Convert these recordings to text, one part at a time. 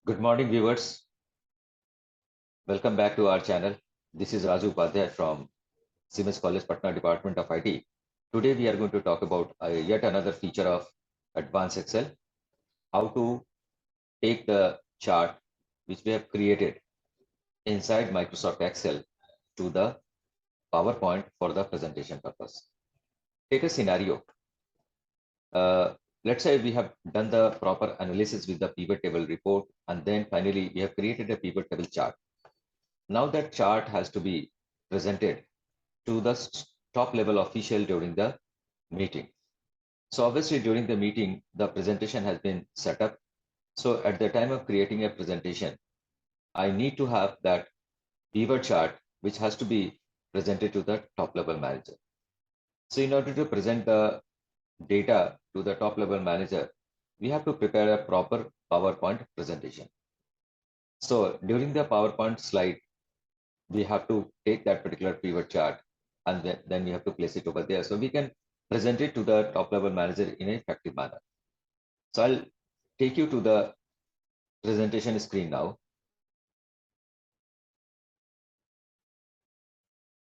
Good morning, viewers. Welcome back to our channel. This is Raju Upadhyay from CIMAGE College, Patna Department of IT. Today, we are going to talk about yet another feature of Advanced Excel, how to take the chart which we have created inside Microsoft Excel to the PowerPoint for the presentation purpose. Take a scenario. Let's say we have done the proper analysis with the pivot table report, and then finally we have created a pivot table chart. Now that chart has to be presented to the top level official during the meeting. So obviously during the meeting, the presentation has been set up. So at the time of creating a presentation, I need to have that pivot chart, which has to be presented to the top level manager. So in order to present the data to the top level manager, we have to prepare a proper PowerPoint presentation. So during the PowerPoint slide, we have to take that particular pivot chart and then we have to place it over there. So we can present it to the top level manager in an effective manner. So I'll take you to the presentation screen now.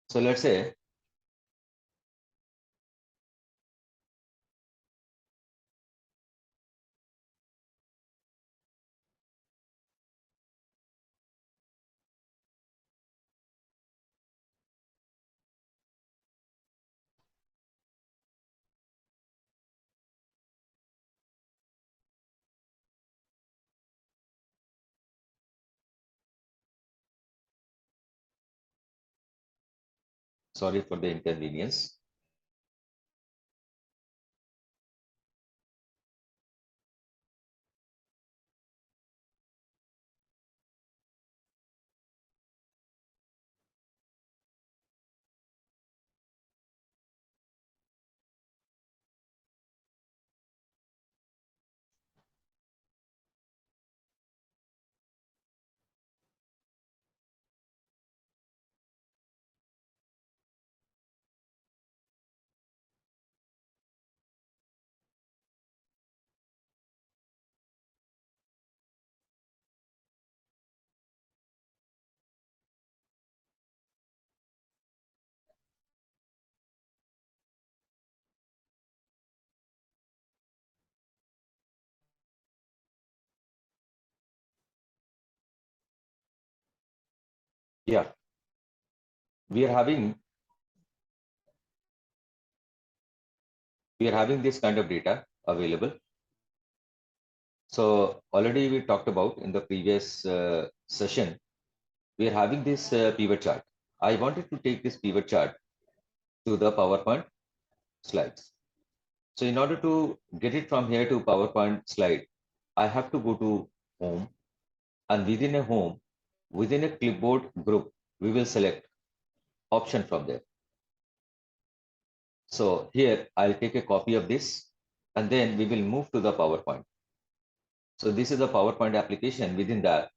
So let's say sorry for the inconvenience. Yeah, we are having this kind of data available. So already we talked about in the previous session, we are having this pivot chart. I wanted to take this pivot chart to the PowerPoint slides. So in order to get it from here to PowerPoint slide, I have to go to home, and within a home, within a clipboard group, we will select option from there. So here I'll take a copy of this and then we will move to the PowerPoint. So this is the PowerPoint application. Within that,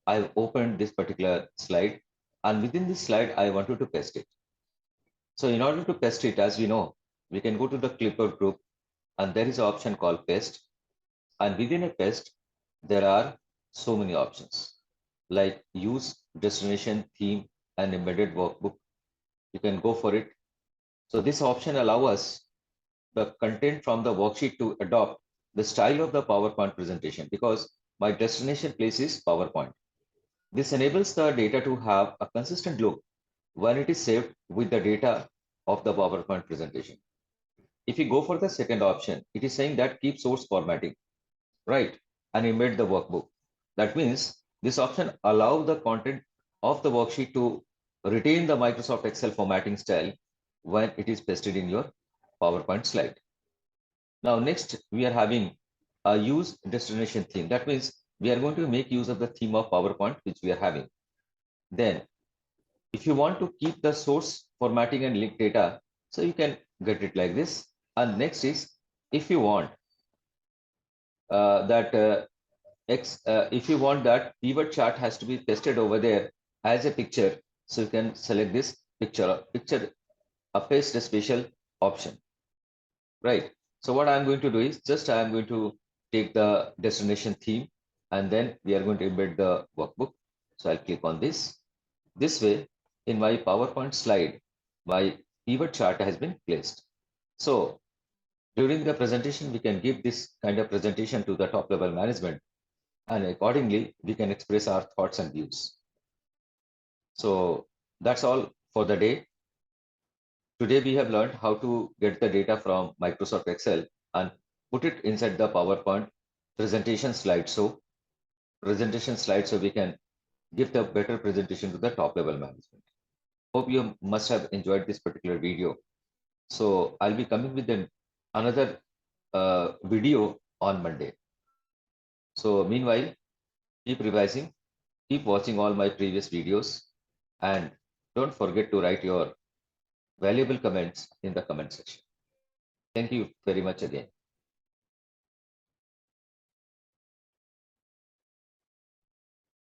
I've opened this particular slide, and within this slide, I wanted to paste it. So in order to paste it, as we know, we can go to the clipboard group and there is an option called paste. And within a paste, there are so many options like use, destination, theme, and embedded workbook. You can go for it. So this option allows us the content from the worksheet to adopt the style of the PowerPoint presentation because my destination place is PowerPoint. This enables the data to have a consistent look when it is saved with the data of the PowerPoint presentation. If you go for the second option, it is saying that keep source formatting, right? And embed the workbook. That means this option allows the content of the worksheet to retain the Microsoft Excel formatting style when it is pasted in your PowerPoint slide. Now, next we are having a use destination theme. That means we are going to make use of the theme of PowerPoint, which we are having. Then if you want to keep the source formatting and link data, so you can get it like this. And next is if you want if you want that pivot chart has to be pasted over there as a picture, so you can select this picture a paste a special option, right? So what I'm going to do is just I'm going to take the destination theme and then we are going to embed the workbook. So I'll click on this. This way, in my PowerPoint slide, my pivot chart has been placed. So during the presentation, we can give this kind of presentation to the top level management, and accordingly, we can express our thoughts and views. So that's all for the day. Today, we have learned how to get the data from Microsoft Excel and put it inside the PowerPoint presentation slideshow. So we can give the better presentation to the top level management. Hope you must have enjoyed this particular video. So I'll be coming with another video on Monday. So meanwhile, keep revising, keep watching all my previous videos, and don't forget to write your valuable comments in the comment section. Thank you very much again.